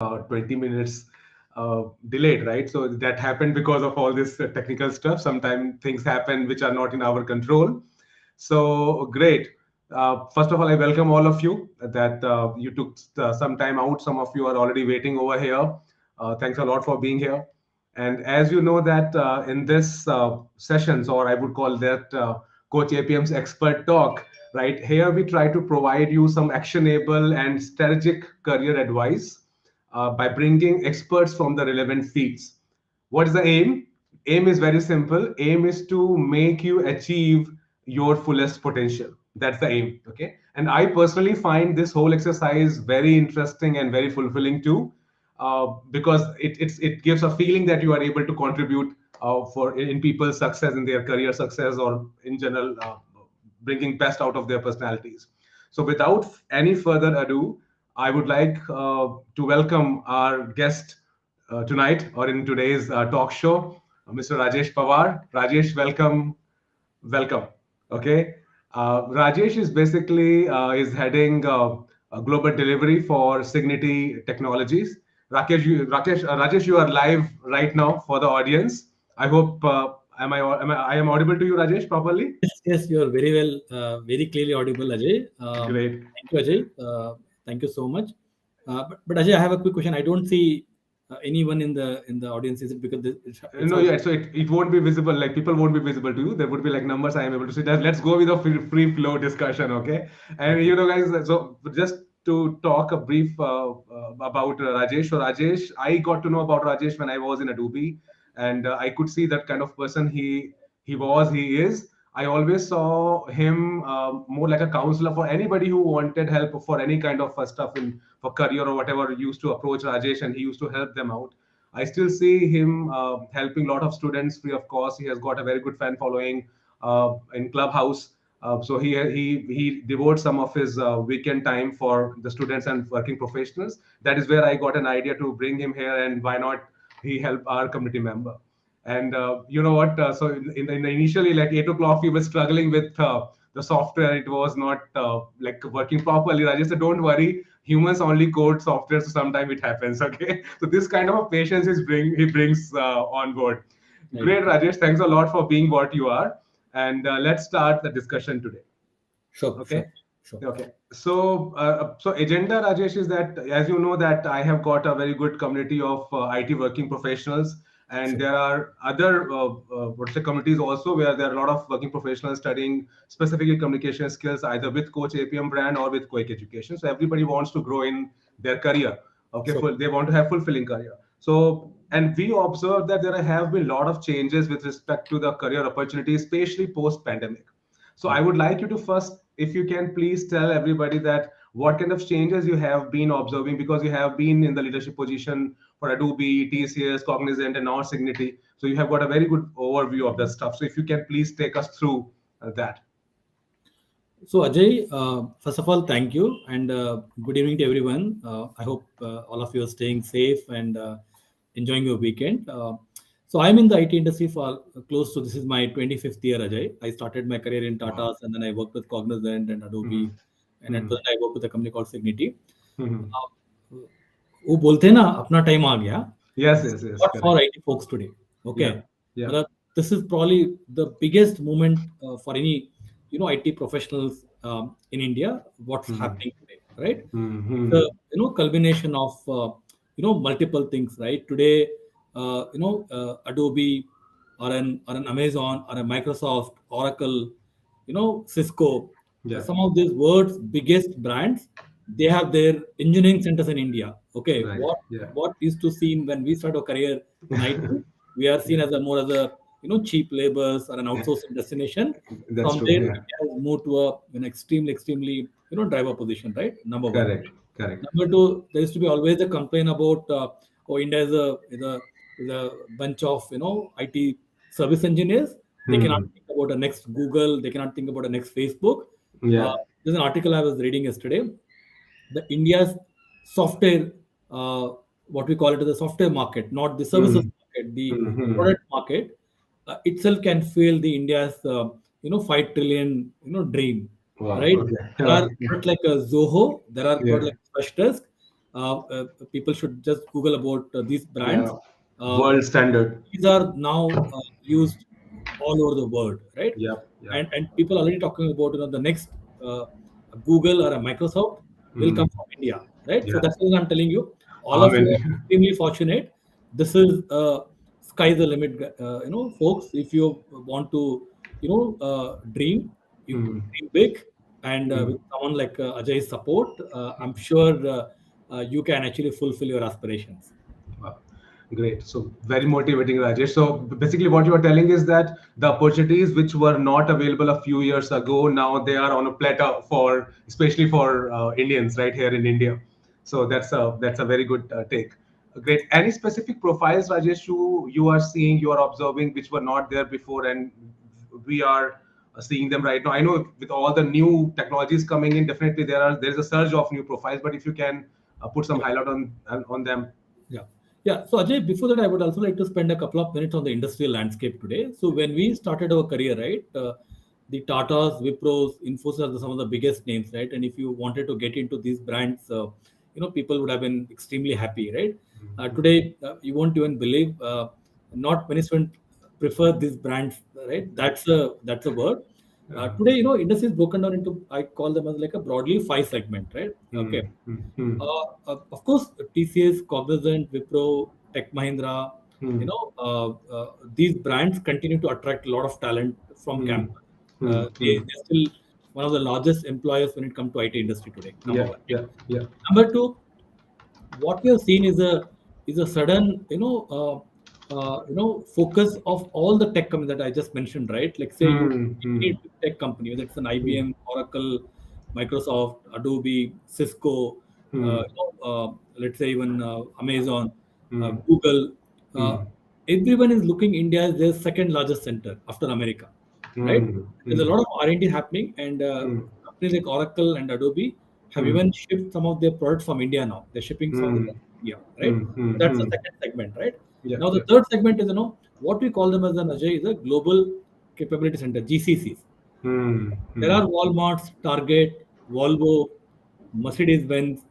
20 minutes delayed, right? So that happened because of all this technical stuff. Sometimes things happen which are not in our control. So great. First of all, I welcome all of you that you took some time out. Some of you are already waiting over here. Thanks a lot for being here. And as you know that in this sessions, or I would call that Coach APM's expert talk, right? Here we try to provide you some actionable and strategic career advice by bringing experts from the relevant fields. What is the aim? Aim is very simple. Aim is to make you achieve your fullest potential. That's the aim. Okay. And I personally find this whole exercise very interesting and very fulfilling too, because it gives a feeling that you are able to contribute for in people's success, in their career success, or in general bringing best out of their personalities. So without any further ado, I would like to welcome our guest tonight, or in today's talk show, Mr. Rajesh Pawar. Rajesh, welcome. Okay, Rajesh is basically is heading global delivery for Cignti Technologies. Rajesh, you are live right now for the audience. I hope I am audible to you, Rajesh, properly? Yes, you are very well, very clearly audible, Ajay. Great. Thank you, Ajay. Thank you so much. But Ajay, I have a quick question. I don't see anyone in the audience. Is it because it's No, all yeah, so it won't be visible. Like people won't be visible to you. There would be like numbers I am able to see. Let's go with a free flow discussion, okay? And okay? guys, so just to talk a brief about Rajesh. So Rajesh, I got to know about Rajesh when I was in Adobe, and I could see that kind of person he is. I always saw him more like a counselor for anybody who wanted help for any kind of stuff in for career or whatever. Used to approach Rajesh, and he used to help them out. I still see him helping a lot of students free of cost. He has got a very good fan following in Clubhouse. So he devotes some of his weekend time for the students and working professionals. That is where I got an idea to bring him here, and why not he help our community member. And you know what? So in the initially like 8 o'clock, we were struggling with the software. It was not like working properly. I just said, don't worry. Humans only code software, so sometimes it happens. Okay, so this kind of a patience he brings on board. Right. Great, Rajesh. Thanks a lot for being what you are, and let's start the discussion today. Sure, Okay. sure, sure. Okay. So agenda, Rajesh, is that as you know that I have got a very good community of IT working professionals, and Sure. there are other what's the communities also where there are a lot of working professionals studying specifically communication skills either with Coach APM brand or with Quick Education. So everybody wants to grow in their career. Okay, Sure. they want to have fulfilling career. So and we observe that there have been a lot of changes with respect to the career opportunities, especially post pandemic. So I would like you to first, if you can please tell everybody that what kind of changes you have been observing, because you have been in the leadership position for Adobe, TCS, Cognizant, and now Cignti. So you have got a very good overview of that stuff. So if you can please take us through that. So Ajay, first of all, thank you and good evening to everyone. I hope all of you are staying safe and enjoying your weekend. So I'm in the IT industry for close to this is my 25th year, Ajay. I started my career in Wow. Tata's and then I worked with Cognizant and Adobe, Mhm. and at Mhm. present I work with a company called Cignti. Mhm. वो बोलते हैं ना अपना time आ गया. Yes, This yes, is yes, what for correct. IT folks today. Okay, Yeah, yeah. मतलब this is probably the biggest moment for any IT professionals in India. What's Mhm. happening today, right? It's a Mhm. culmination of multiple things, right? Today, Adobe or an Amazon or a Microsoft, Oracle, Cisco, Yeah. some of these world's biggest brands, they have their engineering centers in India. Okay, Right. what Yeah. what used to seem when we start our career in IT, we are seen as a more as a cheap labors or an outsourcing destination. That's From true. there, Yeah. India has moved to an extremely driver position, right? Number one. Correct. Correct. Number two, there used to be always a complaint about India is a bunch of IT service engineers. They cannot Hmm. think about the next Google. They cannot think about the next Facebook. Uh, Yeah. there's an article I was reading yesterday. The India's software, uh, what we call it as the software market, not the services Hmm. market, the Hmm. product market itself can fail the India's 5 trillion dream, Wow. right? Okay. There are Okay. products like Zoho, there are Yeah. products like Freshdesk, people should just Google about these brands. Yeah. Uh, World standard. these are now used all over the world, right? Yeah. Yeah. And people are already talking about the next uh, Google or a Microsoft will Mm. come from India, right? So Yeah. that's what I'm telling you. All of you Amen. are extremely fortunate. This is sky the limit, folks. If you want to, dream, you Mm. dream big, and Mm. with someone like Ajay's support, I'm sure you can actually fulfill your aspirations. Wow. Great. So very motivating, Rajesh. So basically, what you are telling is that the opportunities which were not available a few years ago, now they are on a platter for, especially for Indians, right here in India. So that's a very good take. Great. Any specific profiles, Rajesh, you are seeing, you are observing, which were not there before, and we are seeing them right now. I know with all the new technologies coming in, definitely there is a surge of new profiles. But if you can put some Yeah. highlight on them. Yeah. Yeah. So Ajay, before that, I would also like to spend a couple of minutes on the industrial landscape today. So when we started our career, right, the Tatas, Wipros, Infosys are some of the biggest names, right? And if you wanted to get into these brands, people would have been extremely happy, right? Today, you won't even believe, not many students prefer these brands, right? That's a word. Today, industry is broken down into, I call them as like a broadly five segment, right? Okay. Hmm. Hmm. Hmm. Of course, TCS, Cognizant, Wipro, Tech Mahindra, Hmm. these brands continue to attract a lot of talent from Hmm. campus. Hmm. Hmm. They're still one of the largest employers when it comes to IT industry today. Number Yeah. one. Yeah. Yeah. Number two, what we have seen is a sudden focus of all the tech companies that I just mentioned, right? Like say you Hmm. Hmm. any tech company, whether it's an Hmm. IBM, Oracle, Microsoft, Adobe, Cisco, Hmm. let's say even Amazon, Hmm. Google, uh, Hmm. everyone is looking India as their second largest center after America, right? Hmm. There's a Hmm. lot of R&D happening, and Hmm. companies like Oracle and Adobe have Hmm. even shipped some of their products from India now. They're shipping some of the Hmm. products from India, right? Hmm. So Hmm. that's the Hmm. second segment, right? Yeah. Now the Yeah. third segment is what we call them as an Ajay is a global capability center, GCCs. Hmm. There Hmm. are Walmarts, Target, Volvo, Mercedes-Benz,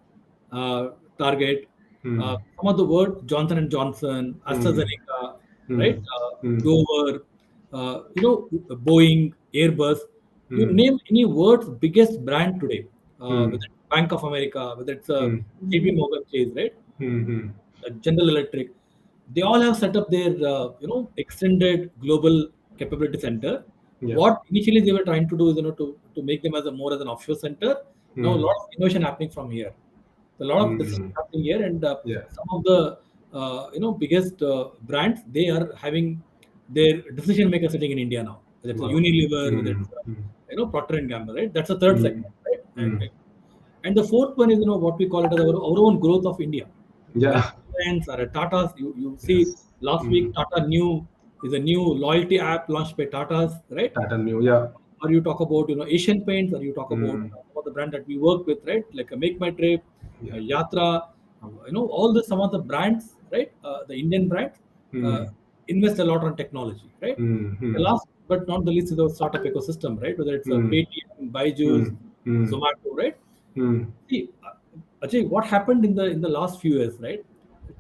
Target, Hmm. some of the word Johnson and Johnson, Hmm. AstraZeneca, Hmm. right? Hmm. Dover, Boeing, Airbus. You Hmm. name any world's biggest brand today, whether Hmm. it's Bank of America, whether it's Hmm. JP Morgan Chase, right? Hmm. Hmm. General Electric, they all have set up their extended global capability center. Yeah. What initially they were trying to do is to make them as a more as an offshore center. Now a Hmm. lot of innovation happening from here. A lot of decisions Hmm. happening here, and Yeah. some of the biggest brands they are having their decision makers sitting in India now. Whether it's a Wow. Unilever, whether Hmm. it's Hmm. Procter and Gamble, right? That's the third Hmm. segment, right? Hmm. And the fourth one is what we call it as our own growth of India. Whether Yeah. Reliance or a Tata's, you see Yes. last Hmm. week Tata New is a new loyalty app launched by Tata's, right? Tata New. Yeah. Or you talk about Asian Paints, or you talk about Hmm. some of the brand that we work with, right? Like Make My Trip, Yeah. Yatra, all the some of the brands, right? The Indian brands uh, Hmm. invest a lot on technology, right? Hmm. The Hmm. last but not the least is the startup ecosystem, right? Whether it's a Hmm. Paytm, Byju's, Hmm. Hmm. Zomato, right? Hmm. See, Ajay, what happened in the last few years, right?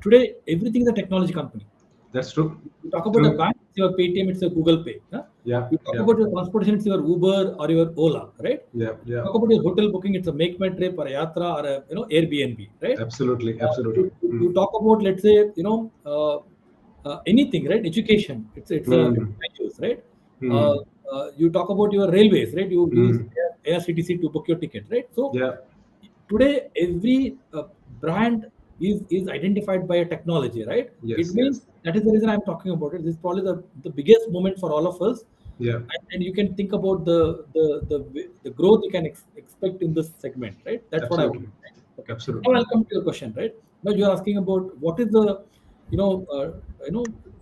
Today, everything is a technology company. That's true. You talk about a True. bank, it's your Paytm, it's a Google Pay. Huh? Yeah. You talk Yeah. about your transportation, it's your Uber or your Ola, right? Yeah. You Yeah. talk about your hotel booking, it's a Make My Trip or a Yatra or a Airbnb, right? Absolutely. Uh, Absolutely. you, you Hmm. you talk about, let's say, anything, right? Education, it's Hmm. Byju's, right? Uh, Hmm. you talk about your railways, right? You use Hmm. ARCTC to book your ticket, right? So Yeah. today every brand is identified by a technology, right? It Yes. means Yes. that is the reason I'm talking about it. This is probably the biggest moment for all of us, Yeah. and you can think about the growth you can expect in this segment, right? That's what I want Absolutely. to say. Okay, now Absolutely. I'll come to your question, right? Now you're asking about what is the you know uh,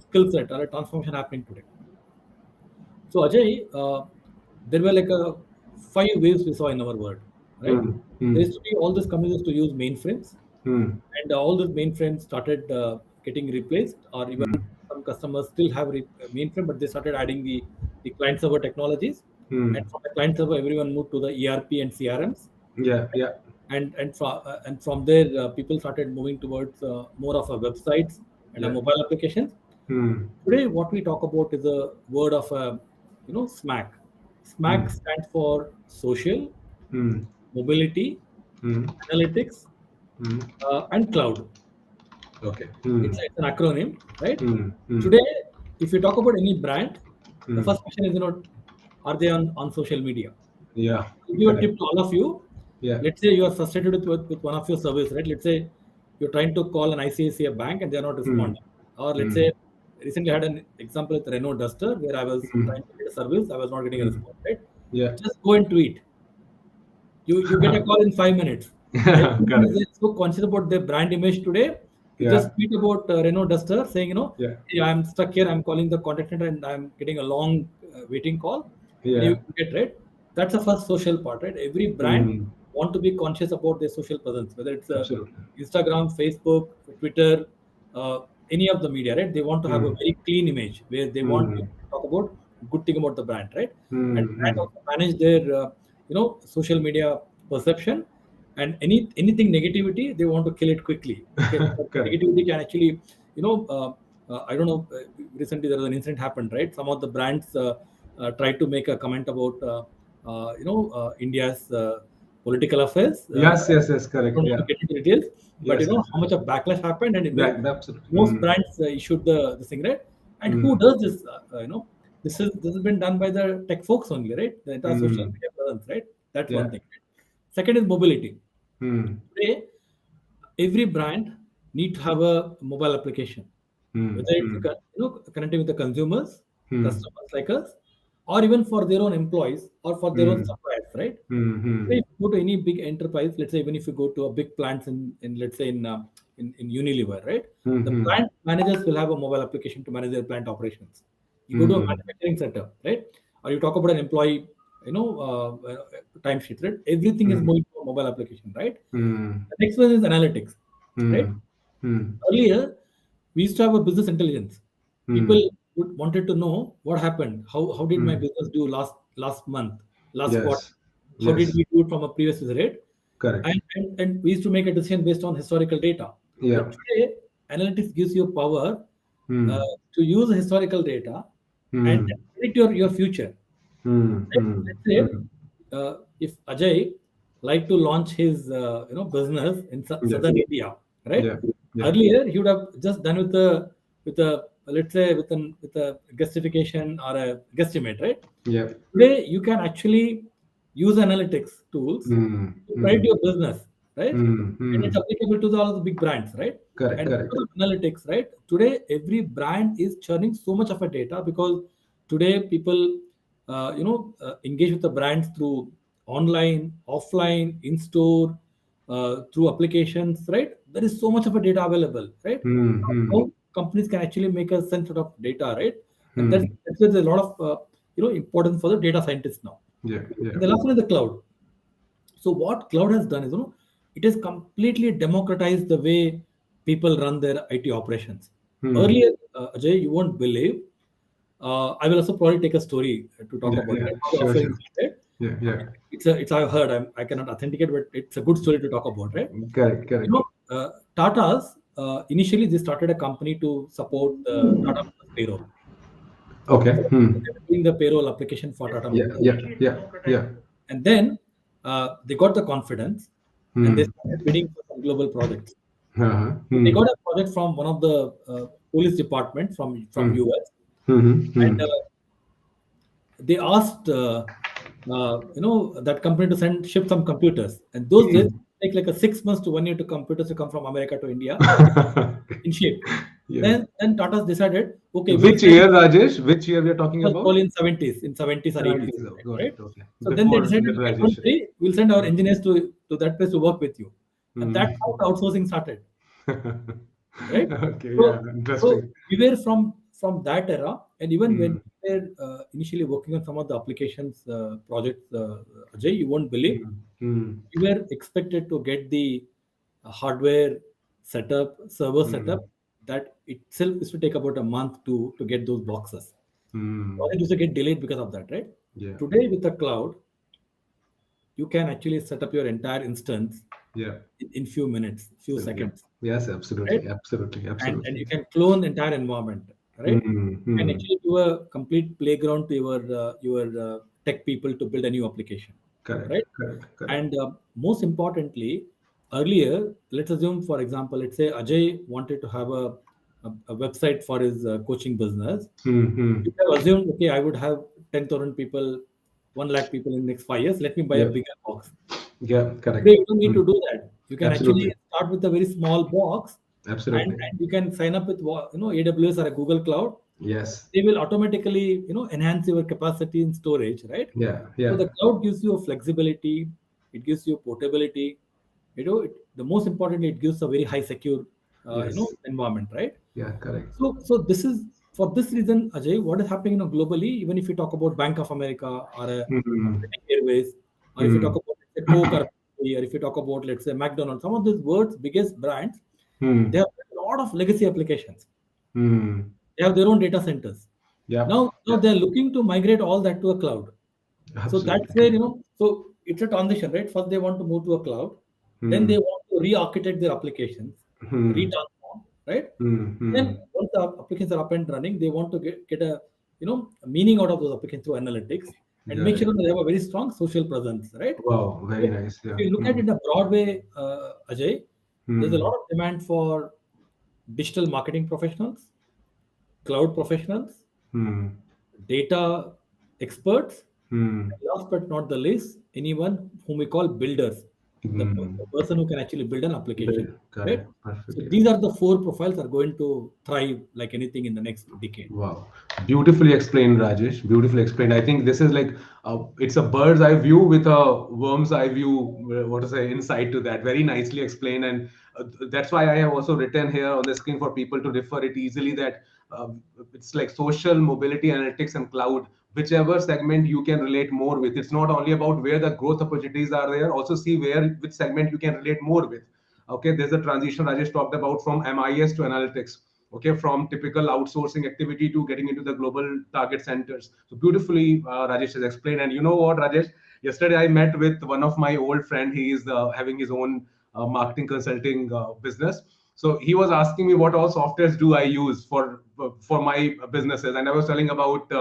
skill set or a transformation happening today. So Ajay, there were like five waves we saw in our world, right? Hmm. There Hmm. used to be all these companies used to use mainframes, Hmm. and all these mainframes started getting replaced, or even Hmm. some customers still have mainframe, but they started adding the client server technologies, Hmm. and from the client server, everyone moved to the ERP and CRMs. Yeah. Yeah. and from there people started moving towards more of a websites and a Yeah. mobile applications. Hmm. Today what we talk about is a word of smack. Smack Hmm. stands for social, Hmm. mobility, Hmm. analytics, Hmm. and cloud. Okay. Hmm. It's an acronym, right? Hmm. Hmm. Today, if you talk about any brand, the Hmm. first question is, are they on social media? Yeah. I'll give a Correct. tip to all of you. Yeah. Let's say you are frustrated with one of your service, right? Let's say you're trying to call an ICICI bank and they're not Hmm. responding. Or let's Hmm. say recently I had an example with Renault Duster where I was Hmm. trying to get a service, I was not getting a Hmm. response, right? Yeah. Just go and tweet. You get a call in 5 minutes. Everyone Correct. is so conscious about their brand image today. You just Yeah. tweet about Renault Duster saying, Yeah. hey, I'm stuck here. I'm calling the contact center and I'm getting a long waiting call, and you Yeah. get right. That's the first social part, right? Every brand Hmm. want to be conscious about their social presence, whether it's Absolutely. Instagram, Facebook, Twitter, uh, any of the media, right? They want to have a Hmm. very clean image where they want Hmm. people to talk about good thing about the brand, right? And Hmm. brand Hmm. also manage their social media perception, and anything negativity they want to kill it quickly. Okay, because Correct. negativity can actually I don't know. Recently there was an incident happened, right? Some of the brands tried to make a comment about India's political affairs. Yes. Yes. Yes. I Correct. don't want Yeah. to get into details, but Yes. Yes. how much of backlash happened, and Yeah. Absolutely. most Hmm. brands issued the thing, right? And who Hmm. does this? This has been done by the tech folks only, right? The entire social Hmm. media presence, right? That's one Yeah. thing. Second is mobility. Hmm. Today, every brand need to have a mobile application, Hmm. whether it's Hmm. connecting with the consumers, Hmm. customers like us, or even for their own employees or for their own Hmm. suppliers, right? Hmm. If Hmm. you go to any big enterprise, let's say even if you go to a big plants in let's say in Unilever, right? The Hmm. plant managers will have a mobile application to manage their plant operations. You go to a Hmm. manufacturing center, right? Or you talk about an employee, timesheet, right? Everything is Hmm. moving to a mobile application, right? Hmm. The next one is analytics, right? Hmm. Hmm. Earlier, we used to have a business intelligence. People Hmm. wanted to know what happened. How did my Hmm. business do last month, last quarter? Yes. How did Yes. we do it from a previous rate? Correct. And we used to make a decision based on historical data. But Yeah. today, analytics gives you power uh, Hmm. to use historical data and Hmm. predict your future. Hmm. Hmm. Let's say Hmm. if Ajay like to launch his business in Yeah. southern India, right? Yeah. Yeah. Earlier he would have just done with a let's say with a guestification or a guesstimate, right? Yeah. Today you can actually use analytics tools Hmm. to Hmm. predict your business, right? Hmm. And Hmm. it's applicable to all of the big brands, right? Correct. And Correct. because of analytics, right? Today, every brand is churning so much of a data because today people, engage with the brands through online, offline, in store, through applications, right? There is so much of a data available, right? Hmm. Hmm. How companies can actually make a sense out of data, right? And Hmm. that's where there's a lot of importance for the data scientists now. Yeah. Yeah. And the last one is the cloud. So what cloud has done is, it has completely democratized the way people run their IT operations. Hmm. Earlier, Ajay, you won't believe. I will also probably take a story to talk Yeah. about Yeah. it. How the Sure. offering Sure. started. Yeah. Yeah. It's I've heard. I cannot authenticate, but it's a good story to talk about, right? Correct. You Correct. know, Tata's initially they started a company to support the Tata Motors payroll. Okay. So Hmm. they were doing the payroll application for Tata Yeah. Motors. Yeah. Yeah. Yeah. And then they got the confidence and they Hmm. started bidding for some global projects. Uh-huh. So they Hmm. got a project from one of the police department from Hmm. US, Hmm. Hmm. and they asked that company to ship some computers. And those days Hmm. take like a 6 months to 1 year to computers to come from America to India in shape. Yeah. Then Tata decided, okay, we'll Which send. year, Rajesh? Which year we are talking Was about? probably in 70s or 80s, 70s. Oh, got right? it. Okay. So then they Before decided, okay, don't industrialization. worry, we'll send our engineers to that place to work with you. And Hmm. that's how the outsourcing started, right? Okay. So, Yeah. so Interesting. we were from that era, and even when Hmm. we were initially working on some of the applications projects, Ajay, you won't believe, Hmm. Hmm. we were expected to get the hardware setup, server Hmm. setup. That itself is to take about a month to get those boxes. Hmm. Project used to get delayed because of that, right? Yeah. Today with the cloud, you can actually set up your entire instance Yeah. in few minutes, few So, yeah. seconds, Yes, right? absolutely, absolutely, And you absolutely. can clone the entire environment, right? You can Mm-hmm. actually do a complete playground to your tech people to build a new application, Correct, right? correct, correct. And most importantly, earlier, let's assume, for example, let's say Ajay wanted to have a website for his coaching business. Mm-hmm. You have assumed, okay, I would have 10,000 people, 1 lakh people in the next 5 years. Let me buy a Yeah, bigger box. yeah, correct. Today, you don't need to Mm. do that. You can actually Absolutely, start with a very small box, absolutely. and you can sign up with AWS or a Google Cloud. Yes. They will automatically enhance your capacity in storage, right? Yeah, So yeah. the cloud gives you a flexibility, it gives you portability. The most importantly, it gives a very high secure Yes. environment, right? Yeah, correct. So this is for this reason, Ajay, what is happening globally, even if you talk about Bank of America or a Mm-hmm. British Airways, or if you talk Mm-hmm. about, let's say, Coke or Pepsi, or if you talk about, let's say, McDonald's, some of these world's biggest brands, they have a lot of legacy applications. Mm-hmm. They have their own data centers. Yep. Now Yep. they're looking to migrate all that to a cloud. So Absolutely that's where, correct. so it's a transition, right? First, they want to move to a cloud. Then Hmm. they want to re-architect their applications, Hmm. re-transform, right? Hmm. Then Hmm. once the applications are up and running, they want to get a meaning out of those applications through analytics and make Right. sure that they have a very strong social presence, right? Wow. Very So nice. if Yeah. you look at it Hmm. in a broad way, Ajay, there's a lot Hmm. of demand for digital marketing professionals, cloud professionals, Hmm. data experts, Hmm. and last but not the least, anyone whom we call builders, Hmm. the person who can actually build an application, right? Correct. So Perfectly these right. are the four profiles are going to thrive like anything in the next decade. Wow, beautifully explained, Rajesh. Beautifully explained. I think this is like it's a bird's eye view with a worm's eye view. What to say? Insight to that. Very nicely explained, and that's why I have also written here on the screen for people to refer it easily. That uh, it's like social mobility, analytics, and cloud. Whichever segment you can relate more with. It's not only about where the growth opportunities are there. Also see where which segment you can relate more with. Okay, there's a transition Rajesh talked about from MIS to analytics. Okay, from typical outsourcing activity to getting into the global target centers. So beautifully, Rajesh has explained. And you know what, Rajesh? Yesterday I met with one of my old friend. He is having his own marketing consulting business. So he was asking me what all softwares do I use for my businesses, and I was telling about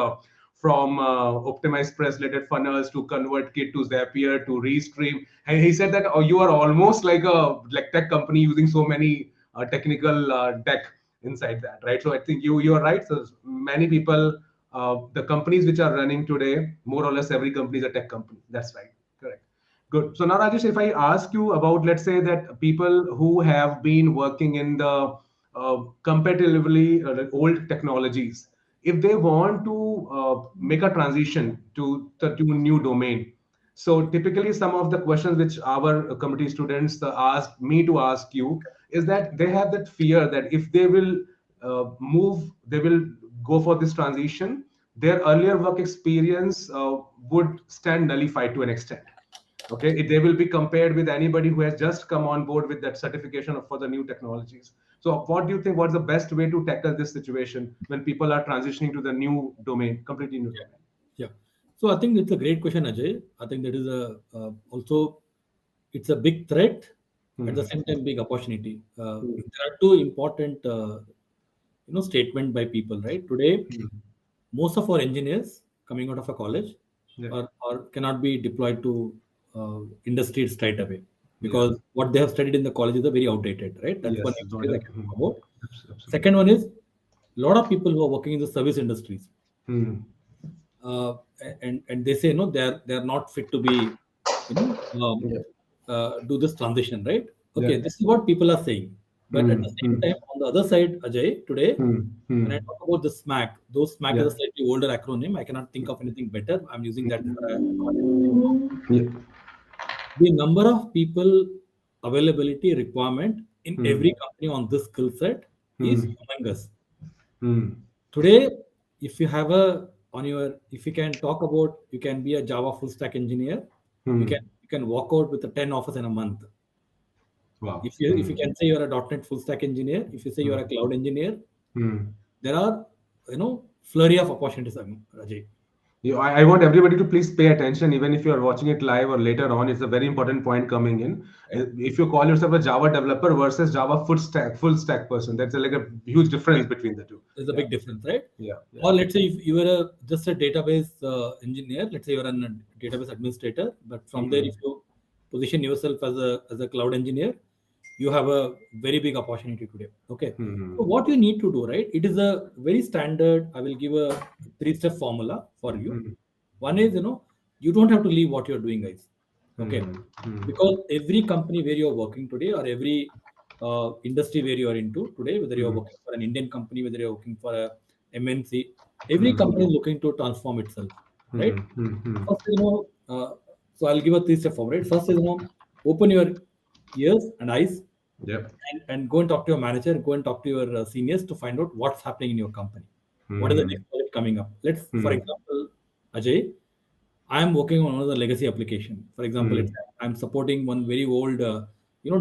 from optimized press related funnels to ConvertKit to Zapier to Restream. And he said that, oh, you are almost like a like tech company using so many technical tech inside that, right? So I think you're right. So many people, the companies which are running today, more or less every company is a tech company. That's right. Correct. Good. So now, Rajesh, if I ask you about, let's say that people who have been working in the comparatively old technologies, if they want to make a transition to a new domain, so typically some of the questions which our committee students asked me to ask you is that they have that fear that if they will move, they will go for this transition, their earlier work experience would stand nullified to an extent. Okay, they will be compared with anybody who has just come on board with that certification for the new technologies. So what do you think, what's the best way to tackle this situation when people are transitioning to the new domain, completely new domain? Yeah. So I think it's a great question, Ajay. I think that is a also it's a big threat, at the Hmm. same time big opportunity. Hmm. There are two important statement by people, right? Today, Hmm. most of our engineers coming out of a college Yeah. or cannot be deployed to industry straight away Yeah. because what they have studied in the college is a very outdated, right? That's one Yes. use No case I doubt. can Hmm. talk about. Absolutely. Second one is a lot of people who are working in the service industries, Hmm. uh, and they say no, they're not fit to be, you know, Yeah. do this transition, right? Yeah. Okay, this is what people are saying, but at Hmm. the same Hmm. time, on the other side, Ajay, today, Hmm. when I Hmm. talk about the SMAC, though SMAC is Yeah. a slightly older acronym, I cannot think of anything better. I'm using that for a Yeah. the number of people availability requirement in Hmm. every company on this skill set is Hmm. humongous. Hmm. Today, if you have a on your if you can talk about you can be a Java full stack engineer, Hmm. you can walk out with the 10 offers in a month. Wow. If you Hmm. can say you're a .NET full stack engineer, if you say you're Hmm. a cloud engineer, Hmm. there are flurry of opportunities, Rajay. I want everybody to please pay attention, even if you are watching it live or later on. It's a very important point coming in. Right? If you call yourself a Java developer versus Java full stack person, that's like a huge difference between the two. There's a Yeah, big difference, right? yeah, yeah. Or let's say if you were just a database engineer, let's say you're a database administrator, but from there, if Hmm. you position yourself as a cloud engineer, you have a very big opportunity today. Okay. So Hmm. what you need to do, right? It is a very standard. I will give a three-step formula for you. Hmm. One is, you don't have to leave what you're doing, guys. Okay. Hmm. Hmm. Because every company where you're working today, or every industry where you are into today, whether you're Hmm. working for an Indian company, whether you're working for a MNC, every Hmm. company is looking to transform itself, right? Hmm. Hmm. Hmm. First, so I'll give a three-step forward. Right? First is, open your ears and eyes, Yep. and go and talk to your manager, go and talk to your seniors to find out what's happening in your company. What is the Hmm. next project coming up? Let's, for Hmm. example, Ajay, I am working on one of the legacy application. For example, Hmm. I'm supporting one very old,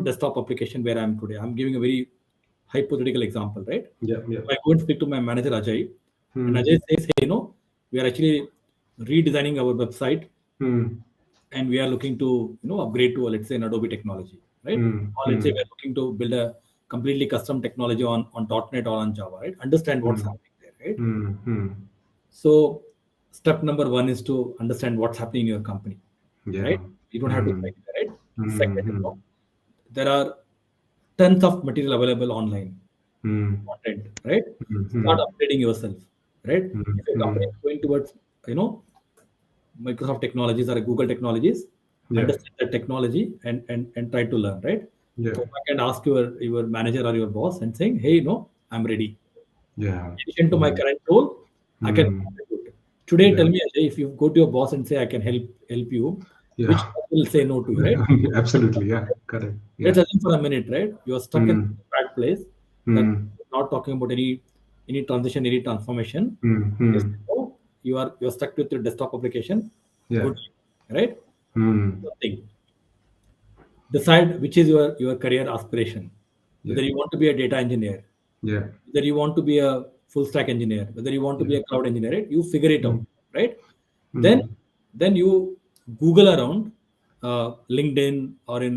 desktop application where I am today. I'm giving a very hypothetical example, right? Yep. So Yep. I go and speak to my manager Ajay, and Hmm. Ajay says, "Hey, we are actually redesigning our website, Hmm. and we are looking to upgrade to, let's say, an Adobe technology, right? Hmm. Or let's say Hmm. we're looking to build a completely custom technology on .NET or on Java, right? Understand what's Hmm. happening there, right? Hmm. Hmm. So step number one is to understand what's happening in your company, Yeah. right? You don't have to Hmm. check it, right? Second, Hmm. there are tons of material available online, Hmm. content, right? Hmm. Start Hmm. updating yourself, right? Hmm. If your company Hmm. is going towards, you know, Microsoft technologies or Google technologies, Yeah. understand the technology and try to learn, right? Yeah. Go back and ask your manager or your boss and saying, hey, I'm ready. Yeah. In addition to my Hmm. current role, I can Hmm. contribute. Today, Yeah. tell me, Ajay, if you go to your boss and say, I can help you, which Yeah. boss will say no to you, right? Absolutely. Yeah. Correct. Let's Yeah. assume for a minute, right? You're stuck in Hmm. a bad place that Hmm. not talking about any transition, any transformation. Hmm. Yes, Hmm. you're stuck with your desktop application. Yeah. Good, right? Hmm. Thing. Decide which is your career aspiration. Yeah. Whether you want to be a data engineer, Yeah. whether you want to be a full stack engineer, whether you want to Yeah. be a cloud engineer, right? You figure it Hmm. out, right? Then Hmm. then you Google around, LinkedIn or in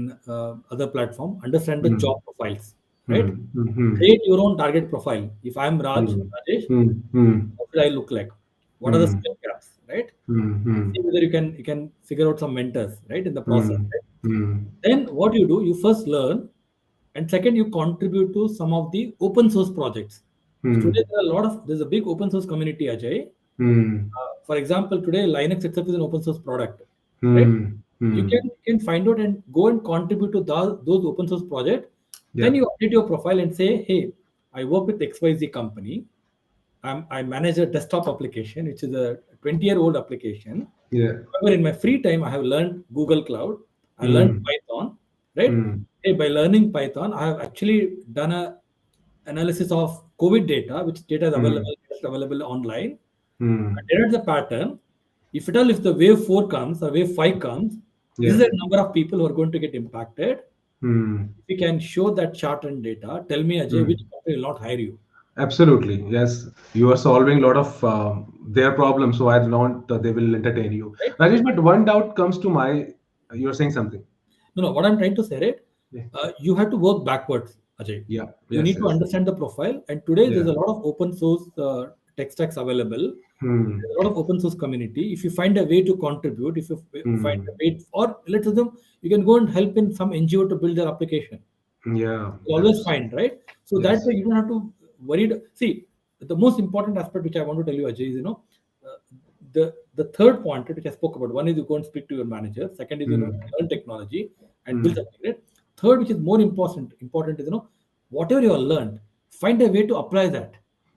other platform, understand the Hmm. job profiles, right? Hmm. Hmm. Hmm. Create your own target profile. If I'm Hmm. Rajesh, Hmm. Hmm. what should I look like? What are the Hmm. skill gaps, right? Hmm. See Hmm. whether you can figure out some mentors, right, in the process. Hmm. Right? Hmm. Then what you do, you first learn, and second you contribute to some of the open source projects. Today Hmm. there's a big open source community, Ajay. Hmm. For example, today Linux itself is an open source product, right? Hmm. You Hmm. can find out and go and contribute to those open source projects. Then Yeah. you update your profile and say, hey, I work with XYZ company. I manage a desktop application, which is a 20-year-old application. Yeah. However, in my free time, I have learned Google Cloud. I learned Hmm. Python, right? Hmm. Hey, by learning Python, I have actually done a analysis of COVID data, which data is Hmm. available online. Hmm. There is a pattern. If at all, if the wave 4 comes or wave 5 comes, this is Yeah. the number of people who are going to get impacted. Hmm. If you can show that chart and data, tell me, Ajay, which Hmm. company will not hire you? Absolutely. Yes. You are solving a lot of their problems, so I don't. They will entertain you, Right? Rajesh. But one doubt comes to my. You're saying something. No. What I'm trying to say, right? Yeah. You have to work backwards, Ajay. Yeah. You Yes. need to Yes. understand the profile. And today, there's Yeah. a lot of open source tech stacks available. Hmm. There's a lot of open source community. If you find a way to contribute, if you find Hmm. a way, or let's assume you can go and help in some NGO to build their application. Yeah. You'll always That's find, right? So that yes. way you don't have to worry. See, the most important aspect which I want to tell you, Ajay, is uh, the third point which I spoke about. One is you go and speak to your manager. Second is Hmm. learn technology and build Hmm. something. Right? Third, which is more important is whatever you have learned, find a way to apply that.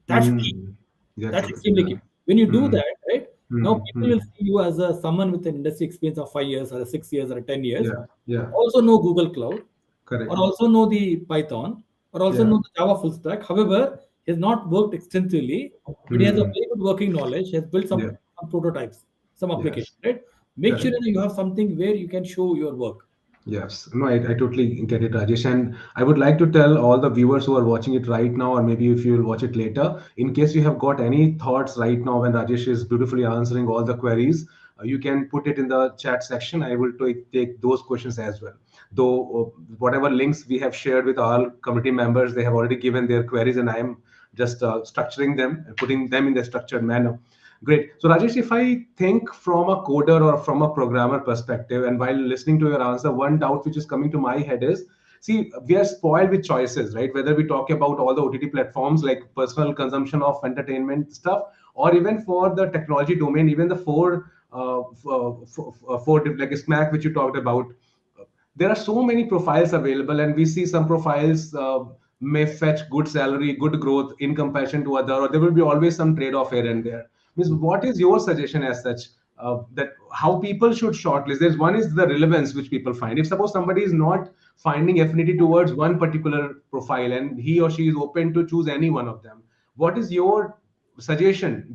That's key. Hmm. That's Exactly. extremely Yeah. key. When you do Hmm. that, right? Now Hmm. people Hmm. will see you as someone with an industry experience of 5 years or 6 years or 10 years. Yeah. Yeah. Also know Google Cloud, or Correct. also know the Python, or also Yeah. know the Java full stack. However, he has not worked extensively, but he has a Hmm. very good working knowledge. He has built Yeah. some prototypes, some applications, Yes. right? Make sure Correct. that you have something where you can show your work. Yes, no, I totally get it, Rajesh. And I would like to tell all the viewers who are watching it right now, or maybe if you will watch it later, in case you have got any thoughts right now when Rajesh is beautifully answering all the queries, you can put it in the chat section. I will take those questions as well. Though whatever links we have shared with all committee members, they have already given their queries, and I am just structuring them and putting them in the structured manner. Great. So, Rajesh, if I think from a coder or from a programmer perspective, and while listening to your answer, one doubt which is coming to my head is, see, we are spoiled with choices, right? Whether we talk about all the OTT platforms like personal consumption of entertainment stuff, or even for the technology domain, even the four like Smack, which you talked about, there are so many profiles available, and we see some profiles may fetch good salary, good growth in comparison to other, or there will be always some trade-off here and there. Means, what is your suggestion as such, that how people should shortlist? There's one is the relevance which people find. If suppose somebody is not finding affinity towards one particular profile and he or she is open to choose any one of them, what is your suggestion?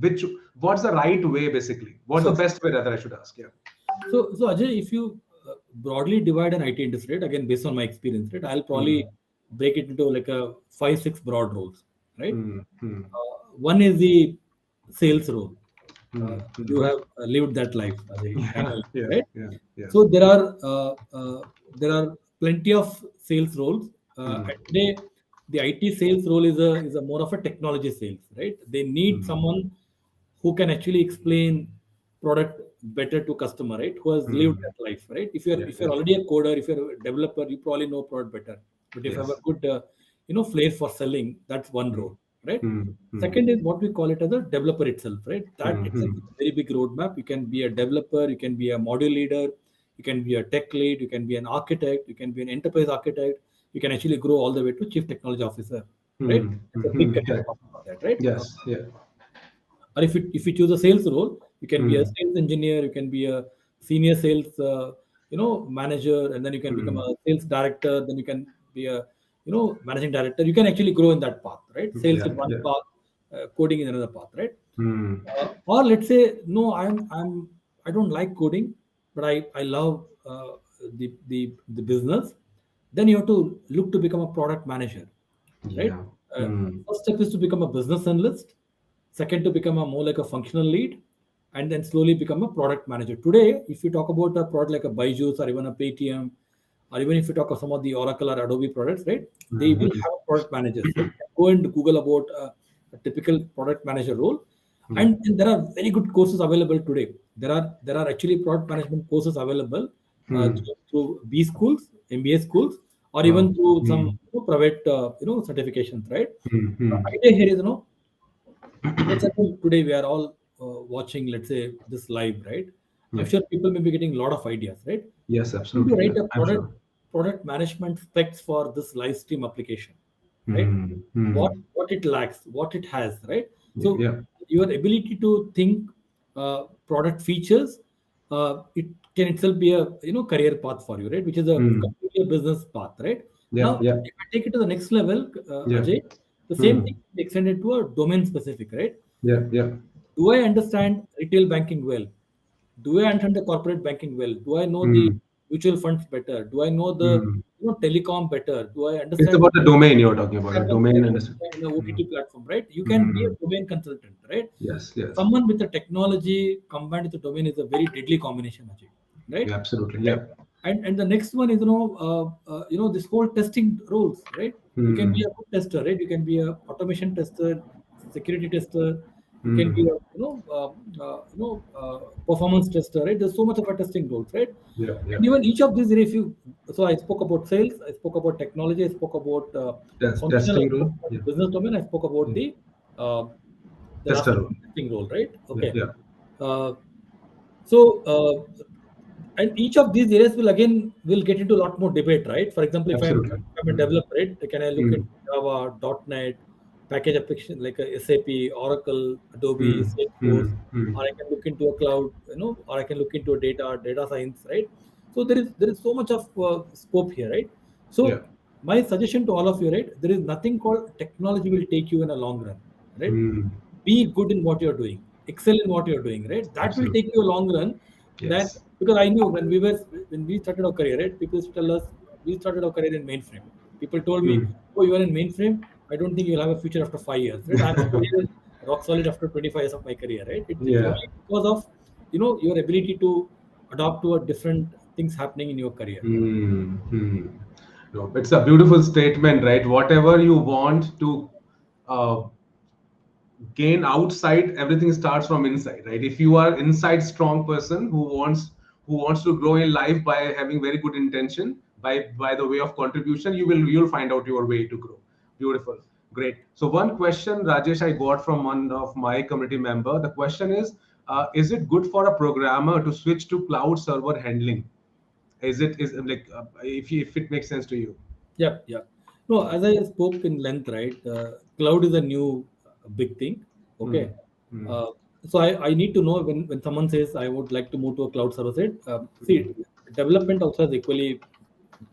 What's the right way basically? What's the So, best way rather I should ask? Yeah. so Ajay, if you broadly divide an IT industry, right, again based on my experience, right, I'll probably Hmm. break it into like a 5, 6 broad roles, right? Hmm. Hmm. One is the sales role. Hmm. You Hmm. have lived that life, Ajay, I Yeah, know, yeah, right? yeah, yes. So there are plenty of sales roles. Hmm. And today, the IT sales role is a more of a technology sales, right? They need Hmm. someone who can actually explain product better to customer, right? Who has lived Hmm. that life, right? Yeah, If yeah, you're already a coder, if you're a developer, you probably know product better. But if you have a yes. good flair for selling, that's one Hmm. role, right? Hmm. Hmm. Second is what we call it as a developer itself, right? That Hmm. itself Hmm. is a very big roadmap. You can be a developer, you can be a module leader, you can be a tech lead, you can be an architect, you can be an enterprise architect, you can actually grow all the way to chief technology officer, right? Hmm. It's a big Hmm. career Correct. path for that, right? Yes. Yeah. Or if you choose a sales role, you can be a Hmm. sales engineer, you can be a senior sales manager, and then you can become Hmm. a sales director, then you can be a managing director. You can actually grow in that path, right? Sales Yeah. is one Yeah. path, coding is another path, right? Hmm. Or let's say, no, I don't like coding, but I love the business. Then you have to look to become a product manager, right? Yeah. Uh, Hmm. First step is to become a business analyst. Second, to become a more like a functional lead, and then slowly become a product manager. Today, if you talk about a product like a Byju's or even a Paytm, or even if you talk of some of the Oracle or Adobe products, right? They will Hmm. have product managers, right? Go and Google about a typical product manager role, Yeah. and there are very good courses available today. There are actually product management courses available Hmm. through B schools, MBA schools, or Wow. even through some Hmm. private certifications, right? Hmm. The Hmm. idea here is, let's assume today we are all watching, let's say, this live, right? I'm Yeah. sure people may be getting a lot of ideas, right? Yes. Going to Absolutely. write Yeah. a I'm sure. product management specs for this live stream application, right? Hmm. Hmm. What it lacks, what it has, right? Yeah. So Yeah. your ability to think product features, it can itself be a career path for you, right? Which is a Hmm. completely a business path, right? Yeah. Now, Yeah. if I take it to the next level, Yeah. Ajay, the same Hmm. thing can be extended to a domain specific, right? Yeah. Yeah. Do I understand retail banking well? Do I understand the corporate banking well? Do I know the Hmm. mutual funds better? Do I know the Hmm. telecom better? Do I It's understand about the domain you're talking about. The domain understand. in a OTT platform, right? You can be Hmm. a domain consultant, right? Yes. Yes. Someone with the technology combined with the domain is a very deadly combination, Ajay, right? Yeah. Absolutely. Right. Yeah. And the next one is this whole testing roles, right? You can be Hmm. a good tester, right? You can be a automation tester, security tester. You can be Hmm. a performance tester, right? There's so much of a testing roles, right? Yeah. Yeah. And even each of these, if you so I spoke about sales, I spoke about technology, I spoke about functional, I Testing spoke role. about Yeah. the business domain, I spoke about Yeah. uh, the last Tester one, role. testing role, right? Yeah. Okay. Yeah. Uh, so, and each of these areas will get into a lot more debate, right? For example, Absolutely. if I'm a Hmm. developer, right, can I look Hmm. into Java, .NET, package application like a SAP, Oracle, Adobe, Hmm. Salesforce, Hmm. Hmm. or I can look into a cloud, or I can look into a data science, right? So there is so much of scope here, right? Yeah. So my suggestion to all of you, right, there is nothing called technology will take you in a long run, right? Hmm. Be good in what you're doing, excel in what you're doing, right? That will take Absolutely. you a long run. That Yes. because I knew when we started our career, right? People used to tell us we started our career in mainframe. People told me, Hmm. "Oh, you are in mainframe. I don't think you'll have a future after 5 years." Right? I'm still here, rock solid after 25 years of my career. Right? It's Yeah. only because of your ability to adapt to a different things happening in your career. Hmm. Hmm. No, it's a beautiful statement, right? Whatever you want to uh, gain outside, everything starts from inside, right? If you are inside strong person who wants to grow in life by having very good intention, by the way of contribution, you'll find out your way to grow. Beautiful. Great. So one question, Rajesh, I got from one of my community member. The question is it good for a programmer to switch to cloud server handling? Is like if it makes sense to you? Yep, yep. No, as I spoke in length, right? Cloud is a new big thing. Hmm. Okay. Hmm. Uh, so I need to know when someone says I would like to move to a cloud service, right? See, development also has equally,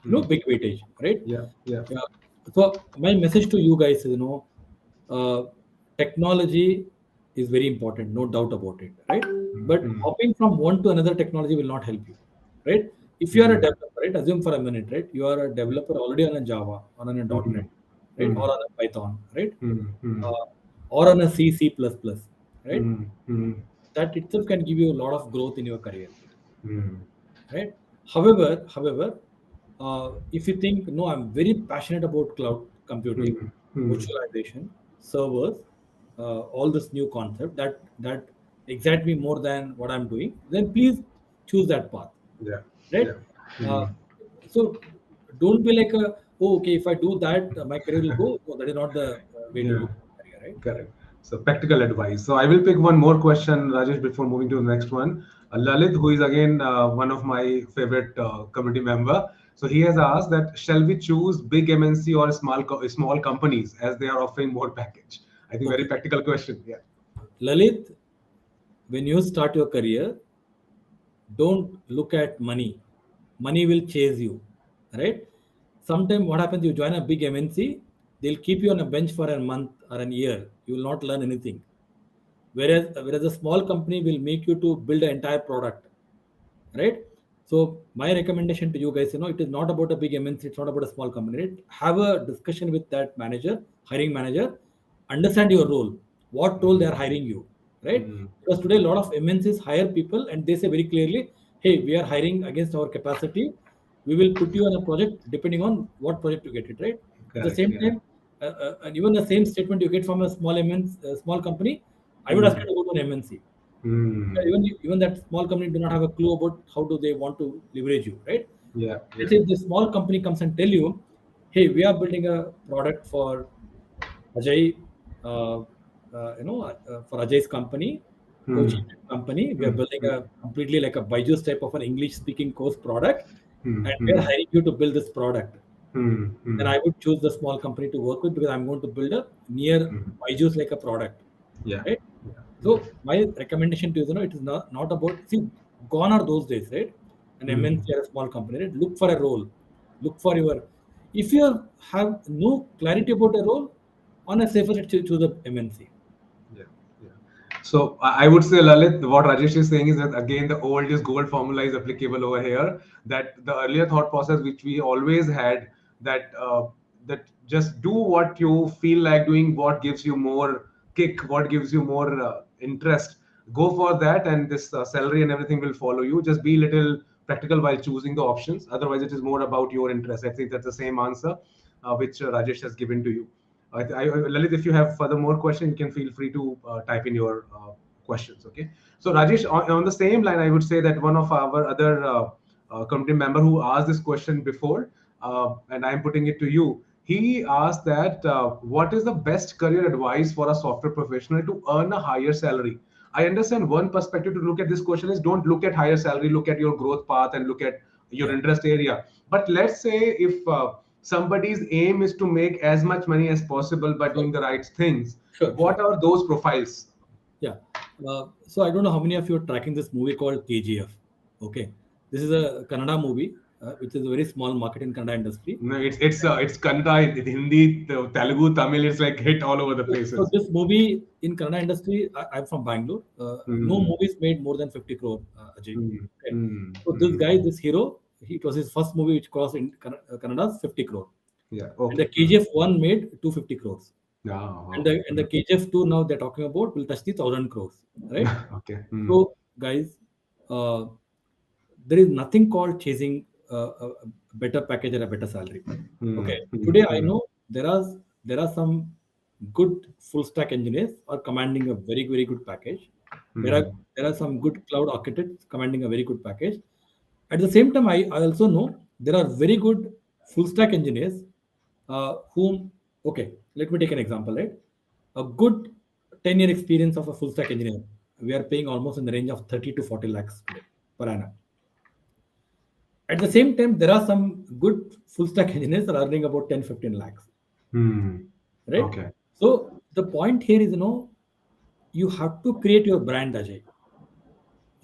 Hmm. big weightage, right? Yeah. Yeah. Yeah. So my message to you guys is, uh, technology is very important, no doubt about it, right? But Hmm. hopping from one to another technology will not help you, right? If you are a Hmm. developer, right? Assume for a minute, right? You are a developer already on a Java, or on a Hmm. .NET, right? Hmm. Or on a Python, right? Hmm. Hmm. Uh, or on a C, C++, right? Hmm. Hmm. That itself can give you a lot of growth in your career, Hmm. right? However, if you think, no, I'm very passionate about cloud computing, Hmm. Hmm. virtualization, servers, all this new concept that excites me more than what I'm doing, then please choose that path, Yeah. right? Yeah. Uh, Hmm. so don't be like, oh, okay, if I do that, my career will go. No, that is not the way to Yeah. look at career, right? Correct. So practical advice. So I will pick one more question, Rajesh, before moving to the next one. Lalit, who is again one of my favorite community member. So he has asked that shall we choose big MNC or small companies as they are offering more package? I think very Okay, practical question. Yeah. Lalit, when you start your career, don't look at money. Money will chase you, right? Sometimes what happens, you join a big MNC, they'll keep you on a bench for a month or an year. You will not learn anything. Whereas a small company will make you to build an entire product, right? So my recommendation to you guys, it is not about a big MNC, it's not about a small company. Right? Have a discussion with that manager, hiring manager, understand your role, what role they are hiring you, right? Hmm. Because today a lot of MNCs hire people and they say very clearly, hey, we are hiring against our capacity. We will put you on a project depending on what project you get it, right? At the Correct. same Yeah. time, and even the same statement you get from a small MNC, small company, I would ask Hmm. you to go to an MNC. Hmm. Even that small company do not have a clue about how do they want to leverage you, right? Yeah. Let's Yeah. say the small company comes and tell you, hey, we are building a product for Ajay, for Ajay's company, Hmm. coaching company. We are Hmm. building Hmm. a completely like a Byju's type of an English speaking course product, Hmm. and we are Hmm. hiring you to build this product. Hmm. Then Hmm. I would choose the small company to work with, because I'm going to build a near Hmm. Byju's like a product, Yeah. right? Yeah. So Yeah. my recommendation to you, it is not about, see, gone are those days, right? An Hmm. MNC or a small company, right? Look for a role. Look for your, if you have no clarity about a role, on a safer side, choose the MNC. Yeah, yeah. So I would say, Lalit, what Rajesh is saying is that again the old is gold formula is applicable over here. That the earlier thought process which we always had, that that just do what you feel like doing, what gives you more kick, what gives you more interest. Go for that, and this salary and everything will follow you. Just be little practical while choosing the options. Otherwise, it is more about your interest. I think that's the same answer which Rajesh has given to you. Lalit, if you have further more questions, you can feel free to type in your questions. Okay. So Rajesh, on the same line, I would say that one of our other community member who asked this question before, and I'm putting it to you. He asked that what is the best career advice for a software professional to earn a higher salary? I understand one perspective to look at this question is don't look at higher salary, look at your growth path and look at your Yeah, interest area. But let's say if somebody's aim is to make as much money as possible by sure, doing the right things, sure. what are those profiles? Yeah. So I don't know how many of you are tracking this movie called KGF. Okay, this is a Kannada movie. which is a very small market in Kannada industry. No, it's Kannada, Hindi, Telugu, Tamil. It's like hit all over the So places. this movie in Kannada industry, I'm from Bangalore. No Hmm. movies made more than 50 crore, Ajay. Hmm. Okay. Hmm. So this Hmm. guy, this hero, it was his first movie which crossed in Kannada's 50 crore. Yeah. And the Okay. Hmm. KGF 1 made 250 crores. Yeah. And Wow. the KGF 2 now they're talking about will touch the 1000 crores, right? Okay. Hmm. So guys, uh, there is nothing called chasing a better package or a better salary. Hmm. Okay, Hmm. today I Hmm. know there are some good full stack engineers are commanding a very good package. There are Hmm. there are some good cloud architects commanding a very good package. At the same time, I also know there are very good full stack engineers whom, okay, let me take an example, right? A good 10-year experience of a full stack engineer, we are paying almost in the range of 30 to 40 lakhs today per annum. At the same time, there are some good full stack engineers that are earning about 10, 15 lakhs, Hmm. right? Okay. So the point here is, you have to create your brand, Ajay.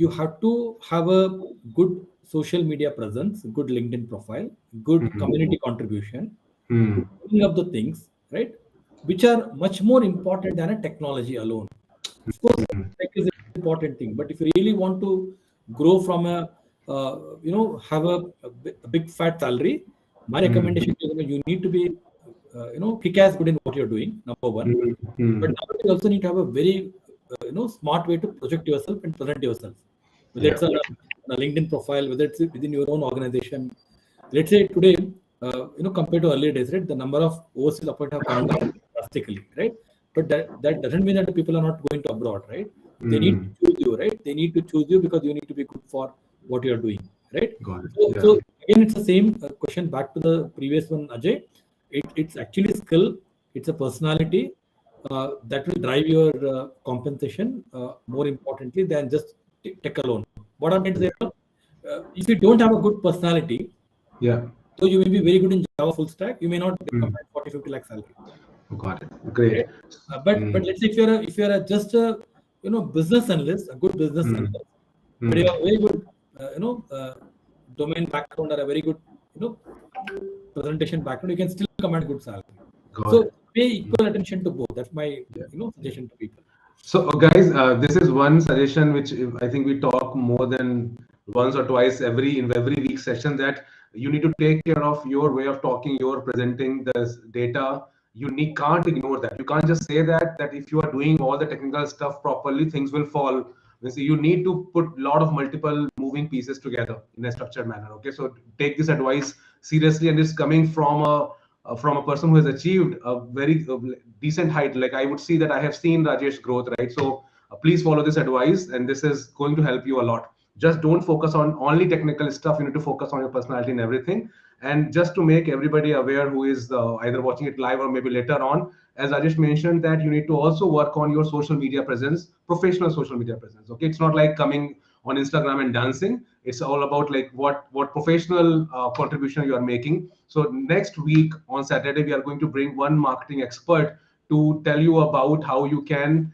You have to have a good social media presence, good LinkedIn profile, good Hmm. community contribution, Hmm. putting up the things, right? Which are much more important than a technology alone. Of course, tech is an important thing, but if you really want to grow from have a big fat salary, my Hmm. recommendation is, you need to be, kick-ass good in what you're doing, number one. Hmm. But Hmm. now you also need to have a very, smart way to project yourself and present yourself. Whether Yeah. it's on a LinkedIn profile, whether it's within your own organization. Let's say today, compared to earlier days, right, the number of overseas appointments have come down drastically, right? But that doesn't mean that the people are not going to abroad, right? They need to Hmm. choose you, right? They need to choose you because you need to be good for what you are doing, right? Got it. So Yeah. again, it's the same question back to the previous one, Ajay. It's actually skill, it's a personality that will drive your compensation more importantly than just tech alone. What I'm trying to say, if you don't have a good personality, Yeah. so you may be very good in Java full stack, you may not Hmm. command 40, 50 lakh salary, Got it. Great. right? But Hmm. let's say if you're just a business analyst, a good business Hmm. analyst, but you Hmm. have a very good domain background or a very good you know presentation background, you can still command good salary. Got So it. pay equal attention to both. That's my Yeah. suggestion to people. So, guys, this is one suggestion which I think we talk more than once or twice in every week session, that you need to take care of your way of talking, your presenting the data. Can't ignore that. You can't just say that if you are doing all the technical stuff properly, things will fall. You need to put a lot of multiple moving pieces together in a structured manner. Okay, so take this advice seriously, and it's coming from a person who has achieved a very decent height. Like I would see that I have seen Rajesh growth, right? So please follow this advice, and this is going to help you a lot. Just don't focus on only technical stuff. You need to focus on your personality and everything. And just to make everybody aware who is either watching it live or maybe later on, as Rajesh mentioned, that you need to also work on your social media presence, professional social media presence. Okay, it's not like coming on Instagram and dancing. It's all about like what professional contribution you are making. So next week on Saturday, we are going to bring one marketing expert to tell you about how you can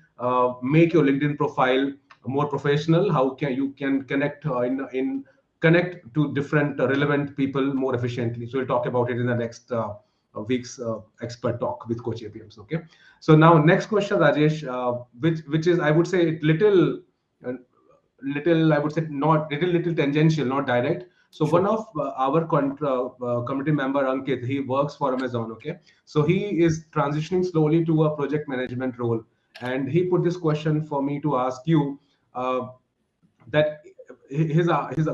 make your LinkedIn profile more professional. How can you can connect in connect to different relevant people more efficiently. So we'll talk about it in the next week's expert talk with Coach APMs. Okay. So now next question, Rajesh, which is I would say uh, little I would say not little tangential, not direct. So Sure. one of our community member Ankit, he works for Amazon. Okay, so he is transitioning slowly to a project management role, and he put this question for me to ask you. That his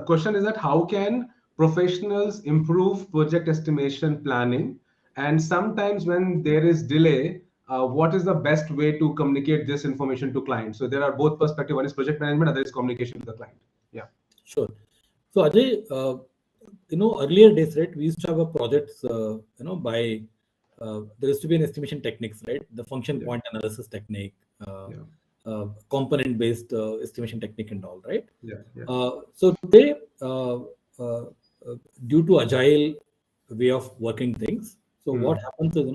question is that how can professionals improve project estimation planning, and sometimes when there is delay, what is the best way to communicate this information to clients? So there are both perspective. One is project management, other is communication to the client. Yeah. Sure. So Ajay, earlier days, right, we used to have a projects, by there used to be an estimation techniques, right? The function Yeah. point analysis technique, Yeah. component-based estimation technique, and all, right? Yeah. Yeah. So today, due to agile way of working things, so what Hmm. happens is,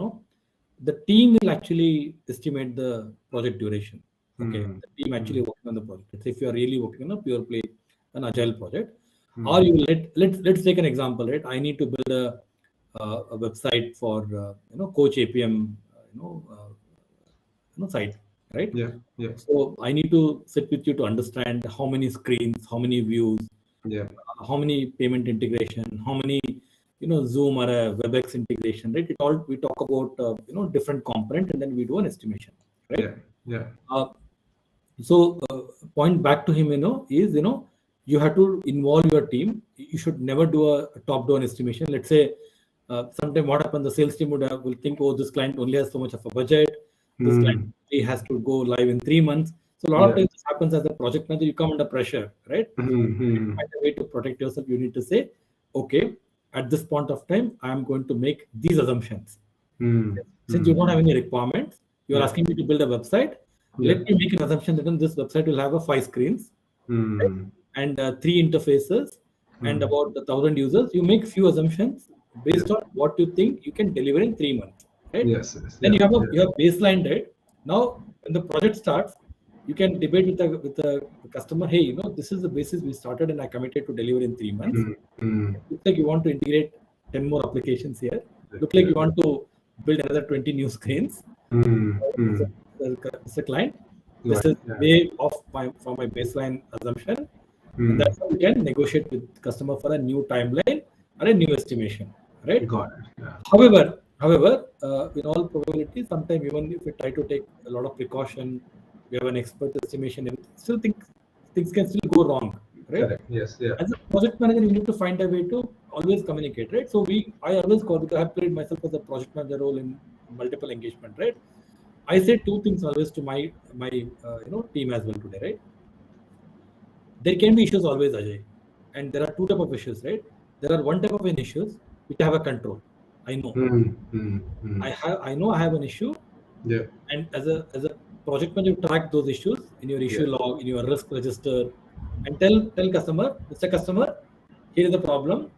the team will actually estimate the project duration. Okay, Hmm. the team Hmm. actually working on the project. Let's say if you are really working on a pure play, an agile project, Or you let's take an example, right? I need to build a website for Coach APM site, right? Yeah. Yeah. So I need to sit with you to understand how many screens, how many views, Yeah. how many payment integration, how many Zoom or a WebEx integration, right? It all we talk about different component, and then we do an estimation, right? Yeah. Yeah. Uh, so point back to him, is you have to involve your team. You should never do a top-down estimation. Let's say sometime what happens, the sales team will think, oh, this client only has so much of a budget. This client Mm. only has to go live in 3 months. So a lot of Yeah. times this happens as a project manager. You come under pressure, right? Mm-hmm. Find a way to protect yourself. You need to say, okay, at this point of time, I am going to make these assumptions. Since you don't have any requirements, you are Yeah. asking me to build a website. Yeah. Let me make an assumption that this website will have a 5 screens, right? Mm. And 3 interfaces and about 1,000 users. You make few assumptions Yeah. based on what you think you can deliver in 3 months, right? Yes. Yes. Then Yeah. Yeah. you have baseline, right? Now when the project starts, you can debate with the customer. Hey, this is the basis we started, and I committed to deliver in 3 months. Mm. Looks like you want to integrate 10 more applications here. Look like Yeah. you want to build another 20 new screens. Mm. Mr. Client, this Right. is Yeah. way off from my baseline assumption, and Mm. that's how we can negotiate with customer for a new timeline or a new estimation, right? Got it. Yeah. However, in all probability, sometimes even if we try to take a lot of precaution, we have an expert estimation, and still things can still go wrong, right? Correct. Yes. Yeah. As a project manager, you need to find a way to always communicate, right? So I always call, because I have played myself as a project manager role in multiple engagement, right? I say two things always to my team as well today, right? There can be issues always, Ajay, and there are two type of issues, right? There are one type of an issues which I have a control. I know. I know I have an issue, Yeah. and as a project manager, you track those issues in your issue Yeah. log, in your risk register, and tell customer, Mr. Customer, here is the problem.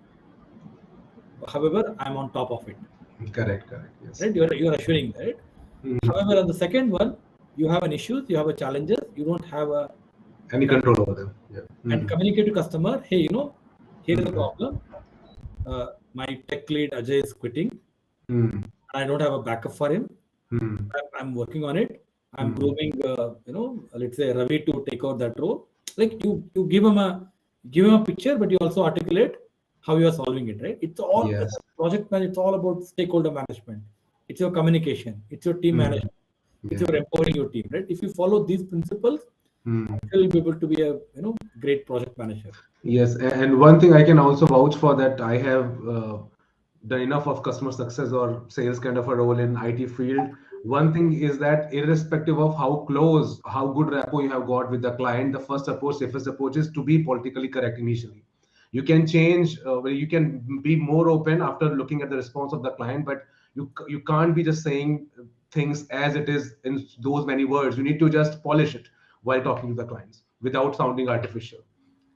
However, I'm on top of it. Correct. Correct. Yes. Right? You're assuring that. However, on the second one, you have an issues, you have a challenges, you don't have a Any control over them. Yeah. and communicate to customer, hey, here is the problem. My tech lead Ajay is quitting. I don't have a backup for him. I'm working on it. I'm grooming, let's say Ravi to take out that role. Like you give him a picture, but you also articulate how you are solving it, right? It's all Yes. project management. It's all about stakeholder management. It's your communication. It's your team management. It's your empowering your team, right? If you follow these principles, you'll be able to be a great project manager. Yes, and one thing I can also vouch for, that I have done enough of customer success or sales kind of a role in IT field. One thing is that irrespective of how close, how good rapport you have got with the client, the first approach, safest approach is to be politically correct initially. You can change, you can be more open after looking at the response of the client, but you can't be just saying things as it is in those many words. You need to just polish it while talking to the clients without sounding artificial.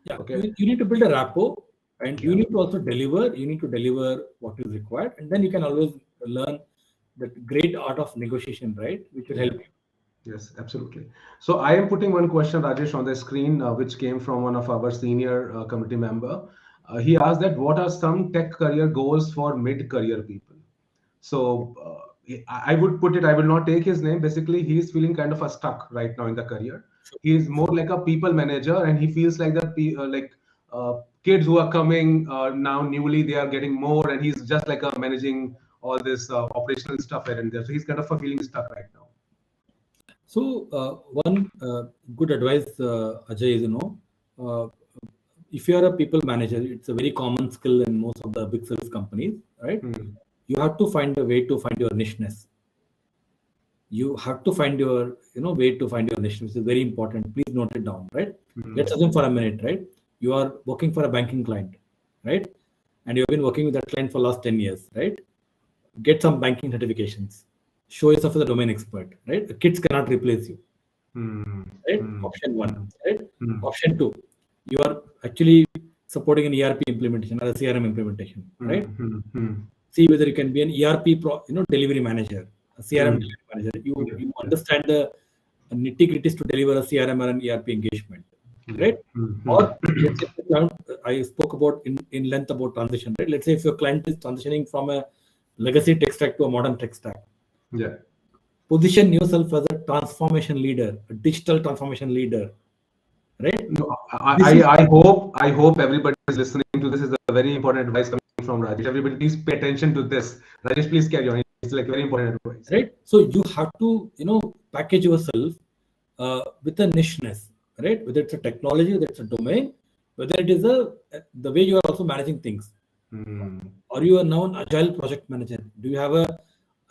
Yeah, Okay. you need to build a rapport, and you Yeah. need to also deliver. You need to deliver what is required, and then you can always learn the great art of negotiation, right? Which will help you. Yes, absolutely. So I am putting one question, Rajesh, on the screen, which came from one of our senior committee member. He asked that what are some tech career goals for mid-career people? So I would put it, I will not take his name. Basically, he is feeling kind of a stuck right now in the career. He is more like a people manager, and he feels like that kids who are coming now newly, they are getting more, and he's just like managing all this operational stuff here and there. So he's kind of feeling stuck right now. So one good advice, Ajay, is uh, if you are a people manager, it's a very common skill in most of the big service companies, right? You have to find a way to find your nicheness. You have to find your way to find your niche, which is very important. Please note it down, right? Let's assume for a minute, right? You are working for a banking client, right? And you have been working with that client for last 10 years, right? Get some banking certifications. Show yourself as a domain expert, right? The kids cannot replace you, right? Option one, right? Option two, you are actually supporting an ERP implementation or a CRM implementation, right? See whether you can be an ERP delivery manager, a CRM delivery manager. You understand the nitty-gritties to deliver a CRM or an ERP engagement, right? Or let's say I spoke about in length about transition, right? Let's say if your client is transitioning from a legacy tech stack to a modern tech stack, Yeah. position yourself as a transformation leader, a digital transformation leader, right? No, This is I hope everybody is listening to this. Is a very important advice coming from Rajesh. Everybody, please pay attention to this. Rajesh, please carry on. It's like very important advice. right. So you have to package yourself with a nicheness, right? Whether it's a technology, whether it's a domain, whether it is the way you are also managing things. Hmm. Or you are now an agile project manager. Do you have a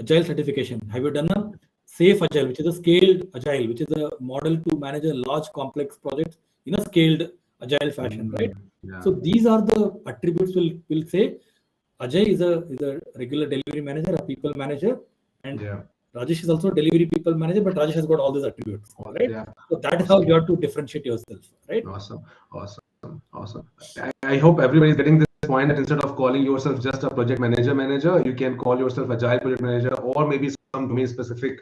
agile certification? Have you done a safe agile, which is a scaled agile, which is a model to manage a large complex project in a scaled agile fashion, right? Yeah. So these are the attributes will say Ajay is a regular delivery manager, a people manager, and Yeah. Rajesh is also a delivery people manager, but Rajesh has got all these attributes, right? Yeah. So that is how Awesome. you have to differentiate yourself, right? Awesome. Awesome. Awesome. I hope everybody is getting this point that instead of calling yourself just a project manager, you can call yourself agile project manager, or maybe some domain specific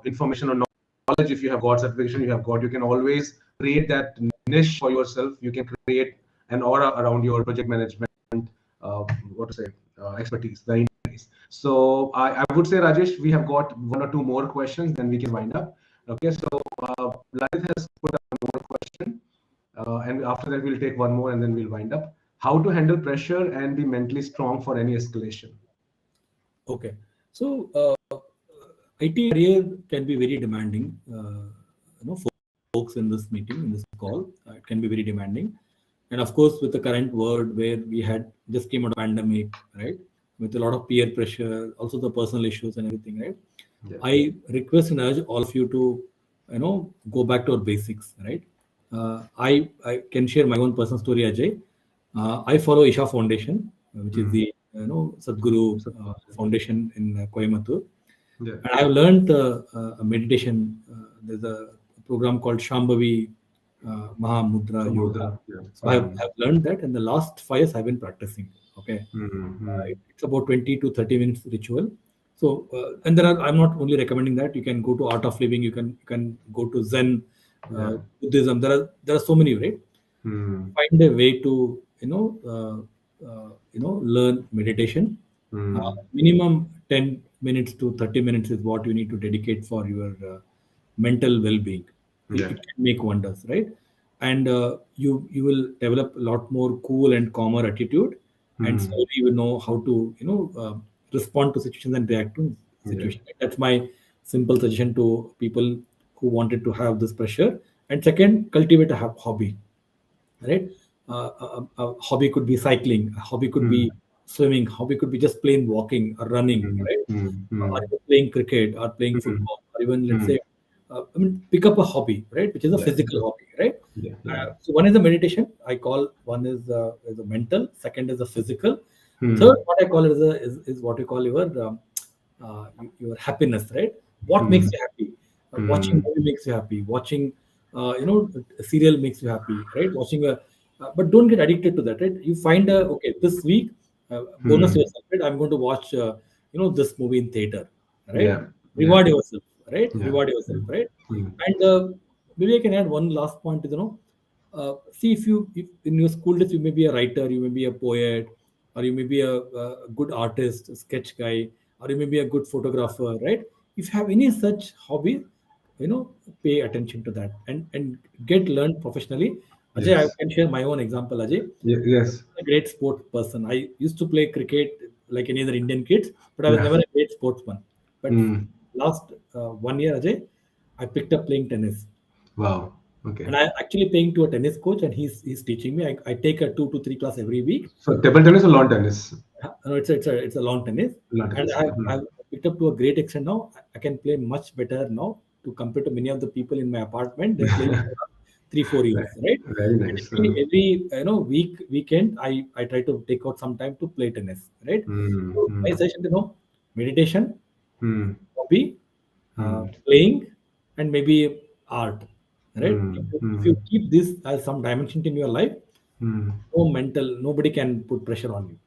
information or knowledge. If you have got certification, you have got, you can always create that niche for yourself. You can create an aura around your project management, what to say, expertise, the expertise. So I would say, Rajesh, we have got one or two more questions, then we can wind up. Okay, so Lalit has put up one more question, and after that we'll take one more and then we'll wind up. How to handle pressure and be mentally strong for any escalation? Okay. So IT career can be very demanding. Folks in this meeting, in this call, it can be very demanding. And of course, with the current world where we had just came out of pandemic, right? With a lot of peer pressure, also the personal issues and everything, right? Yeah. I request and urge all of you to, go back to our basics, right? I can share my own personal story, Ajay. I follow Isha Foundation, which is the Sadhguru So, Foundation in Coimbatore, yeah. and I have learned a meditation. There's a program called Shambhavi Mahamudra Yoga. Samudra. Yeah. So I've learned that, and the last 5 years I've been practicing. Okay, Mm-hmm. it's about 20 to 30 minutes ritual. So and I'm not only recommending that. You can go to Art of Living. You can go to Zen, Yeah. Buddhism. There are so many, right? Mm. Find a way to learn meditation. Minimum 10 minutes to 30 minutes is what you need to dedicate for your mental well-being. Yeah. It can make wonders, right? And you will develop a lot more cool and calmer attitude, and Mm. slowly you will know how to respond to situations and react to Yeah. situations. That's my simple suggestion to people who wanted to have this pressure. And second, cultivate a hobby, right? A hobby could be cycling, a hobby could Mm. be swimming, hobby could be just plain walking or running, Mm. right? Mm. Or Mm. even playing cricket or playing Mm. football, or even let's Mm. say, pick up a hobby, right? Which is a Yeah. physical hobby, right? Yeah. Yeah. So one is the meditation. I call one is a mental. Second is a physical. Third, Mm. what I call is what you call your happiness, right? What makes Mm. you happy? Watching Mm. movie makes you happy. Watching, a serial makes you happy, right? But don't get addicted to that, right? You find okay, this week, bonus Mm. yourself, right? I'm going to watch, this movie in theater, right? Yeah. Yeah. Reward yourself, right? Yeah. Reward yourself, right? Mm. And maybe I can add one last point. See, if in your school days you may be a writer, you may be a poet, or you may be a good artist, a sketch guy, or you may be a good photographer, right? If you have any such hobby, pay attention to that and get learned professionally. Ajay, I Yes. can share my own example. Ajay, Yes. a great sports person. I used to play cricket like any other Indian kids, but I was Yeah. never a great sportsman. But Mm. last 1 year, Ajay, I picked up playing tennis, Wow. Okay. and I actually paying to a tennis coach, and he's teaching me. I take a 2 to 3 class every week. So table tennis or lawn tennis? No, it's a lawn tennis, Lawn and tennis. I've picked up to a great extent now. I can play much better now to compare to many of the people in my apartment. They're playing for 3 4 years, right? Very And nice. every weekend, I try to take out some time to play tennis, right? Mm. So my Mm. session, meditation, Mm. hobby, Mm. playing, and maybe art, right? If Mm. you, if you Mm. keep this as some dimension in your life, Mm. nobody can put pressure on you.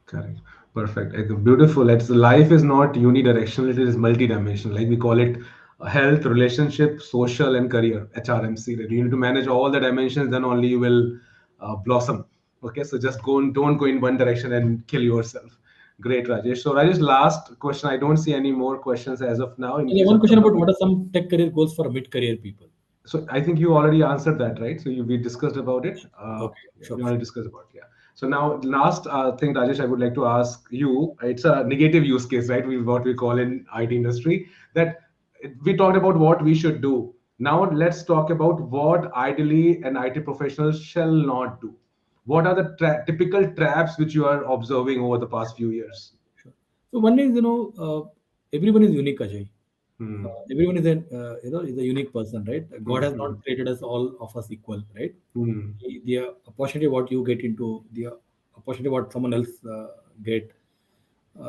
Correct. Perfect. Beautiful. It's life is not unidirectional. It is multidimensional. Like we call it health, relationship, social, and career. HRMC. That you need to manage all the dimensions. Then only you will blossom. Okay, so just don't go in one direction and kill yourself. Great, Rajesh. So Rajesh, last question. I don't see any more questions as of now. In And yeah, case one of question couple of about what are some tech career goals for mid-career people? so I think you already answered that, right? So we discussed about it. Okay, Yeah, sure, we already sure. discussed about it, yeah. So now last thing, Rajesh, I would like to ask you. It's a negative use case, right? What we call in IT industry that we talked about what we should do. Now let's talk about what ideally an IT professional shall not do. What are the typical traps which you are observing over the past few years? Sure. So one is, everyone is unique, Ajay. Hmm. Everyone is is a unique person, right? God Hmm. has Hmm. not created us all of us equal, right? Hmm. The opportunity what you get into, the opportunity what someone else get,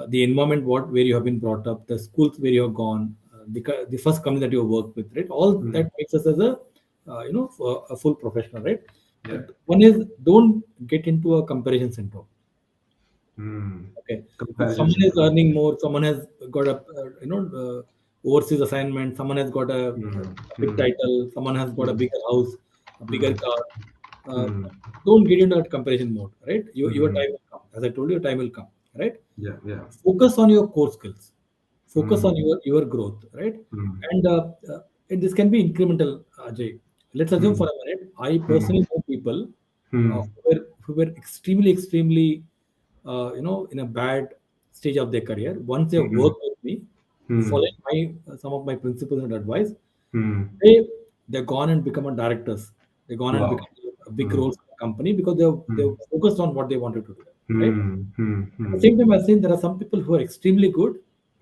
the environment what where you have been brought up, the schools where you have gone, the first company that you have worked with, right? All Hmm. that makes us as a a full professional, right? Yeah. One is don't get into a comparison syndrome. Hmm. Okay, if Comparison someone is syndrome. earning more, someone has got a overseas assignment, someone has got Hmm. a big Hmm. title, someone has got a Hmm. bigger house, a bigger Hmm. car. Uh, Hmm. don't get into that comparison mode, right? Your Hmm. time will come. As I told you, your time will come, right? Yeah. Yeah. Focus on your core skills. Focus on Hmm. your growth, right? Hmm. And, and this can be incremental, Ajay. Let's assume for Hmm. a minute, I Hmm. personally know people Hmm. who were extremely in a bad stage of their career. Once they Hmm. work with me, Hmm. following my some of my principles and advice, Hmm. they've gone and become a directors. They've gone and Wow. become a big Hmm. roles in the company because they've Hmm. focused on what they wanted to do, right? Hmm. Hmm. At the Hmm. same time, I think there are some people who are extremely good.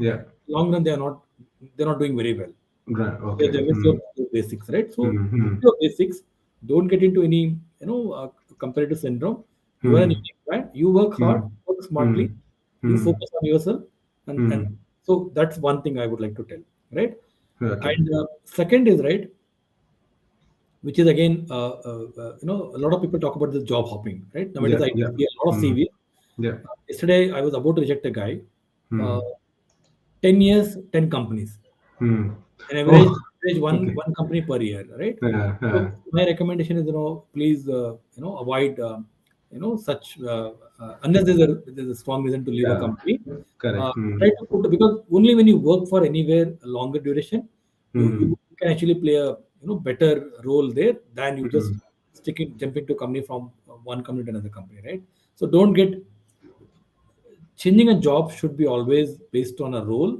Yeah. Long run, they're not doing very well. Right. They Okay. miss Hmm. your basics, right? So Hmm. keep Hmm. your basics. Don't get into any competitive syndrome. You are an Hmm. unique man. You work hard, Hmm. work Hmm. smartly. You Hmm. focus on yourself, and Hmm. so that's one thing I would like to tell, right? Okay. And second is right, which is again, a lot of people talk about the job hopping, right? Nowadays, Yeah. I Yeah. see a lot of Hmm. CVs. Yeah. Yesterday, I was about to reject a guy. Uh, Hmm. 10 years, 10 companies. Hmm. An Oh. average Okay. one company per year, right? Yeah. So Yeah. my recommendation is, please, avoid, such unless there's a strong reason to leave a Yeah. company. Correct. Hmm. Try to put because only when you work for anywhere a longer duration, you Hmm. can actually play a better role there than you just Hmm. jump into a company from one company to another company, right? So don't get changing a job should be always based on a role,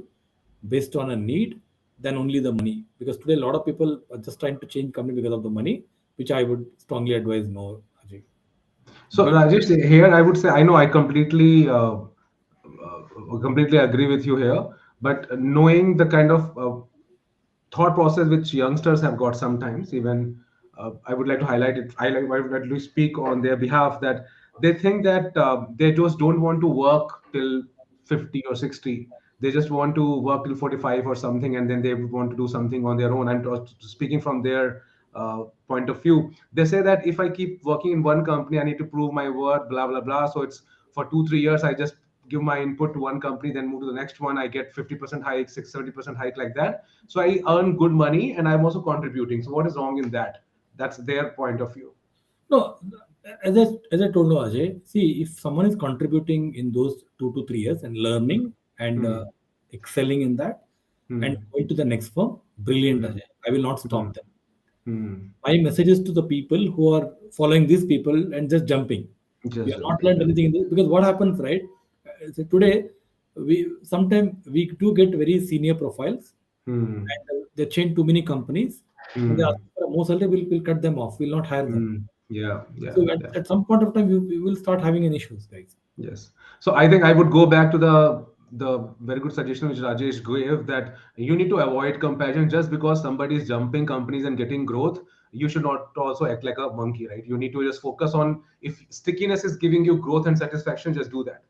based on a need, than only the money. Because today a lot of people are just trying to change company because of the money, which I would strongly advise no, Ajay. So Be, Rajesh, here I would say I know I completely agree with you here, but knowing the kind of thought process which youngsters have got sometimes, even I would like to highlight it. I would like to speak on their behalf that they think that they just don't want to work till 50 or 60. They just want to work till 45 or something, and then they want to do something on their own. I'm speaking from their point of view. They say that if I keep working in one company, I need to prove my worth, blah blah blah. So it's for 2 3 years. I just give my input to one company, then move to the next one. I get 50% hike, 70% hike, like that. So I earn good money, and I'm also contributing. So what is wrong in that? That's their point of view. no, as I told you, Ajay, see if someone is contributing in those 2 to 3 years and learning and Hmm. excelling in that and Hmm. going to the next firm, brilliant, Hmm. Ajay. I will not Hmm. stop them. Hmm. My message is to the people who are following these people and just jumping. You Just have not jumping. learned anything in this because what happens, right? So today, we sometimes we do get very senior profiles, Hmm. and they change too many companies, and they ask Hmm. for more salary. We'll cut them off. We'll not hire them. Hmm. Yeah. So Yeah. at some point of time, we will start having an issues, guys. Yes. So I think I would go back to the very good suggestion which Rajesh gave that you need to avoid comparison just because somebody is jumping companies and getting growth. You should not also act like a monkey, right? You need to just focus on if stickiness is giving you growth and satisfaction, just do that.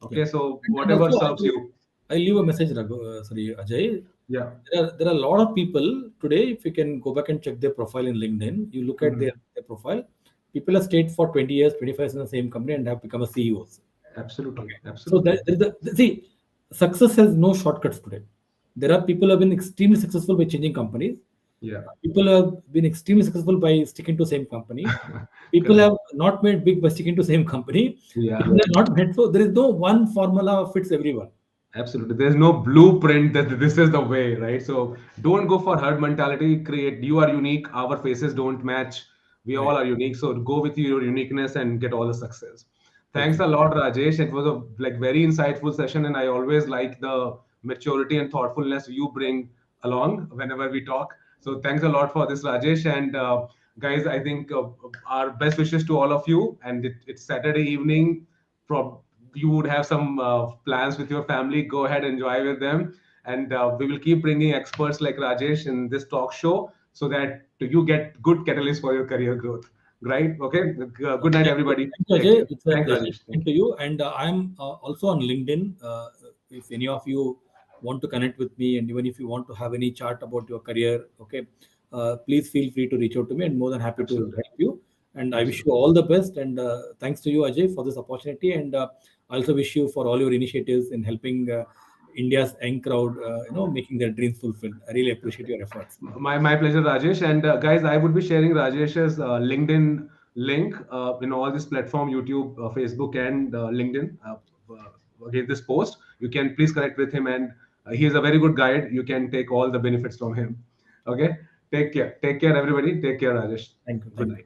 Yeah, Okay, so and whatever also serves you. I leave a message, sorry, Ajay. Yeah. There are a lot of people today. If you can go back and check their profile in LinkedIn, you look at Mhm. their profile. People have stayed for 20 years, 25 years in the same company and have become a CEOs. Absolutely. Okay. So Absolutely. see, success has no shortcuts today. There are people who have been extremely successful by changing companies. Yeah. People have been extremely successful by sticking to same company. People Correct. have not made big by sticking to same company. Yeah. People have not made, so there is no one formula fits everyone. Absolutely. There's no blueprint that this is the way, right? So don't go for herd mentality. Create, you are unique. Our faces don't match. We all Right. are unique. So go with your uniqueness and get all the success. Thanks a Exactly. lot, Rajesh. It was a like very insightful session, and I always like the maturity and thoughtfulness you bring along whenever we talk. So thanks a lot for this, Rajesh. And guys, I think our best wishes to all of you. And it's Saturday evening. You would have some plans with your family. Go ahead, enjoy with them, and we will keep bringing experts like Rajesh in this talk show so that you get good catalyst for your career growth. Right? Okay. Good night, everybody. Thank you, Take Ajay. care. It's a Thanks, pleasure Rajesh. talking Thank to you. you. And I'm also on LinkedIn. If any of you want to connect with me, and even if you want to have any chat about your career, okay, please feel free to reach out to me, and more than happy to Absolutely. help you. And I wish you Absolutely. all the best. And thanks to you, Ajay, for this opportunity. And I also wish you for all your initiatives in helping India's young crowd, making their dreams fulfilled. I really appreciate your efforts. My pleasure, Rajesh. And guys, I would be sharing Rajesh's LinkedIn link in all this platform, YouTube, Facebook, and LinkedIn. Again, this post, you can please connect with him, and he is a very good guide. You can take all the benefits from him. Okay, take care. Take care, everybody. Take care, Rajesh. Thank you. Good Thank you. night.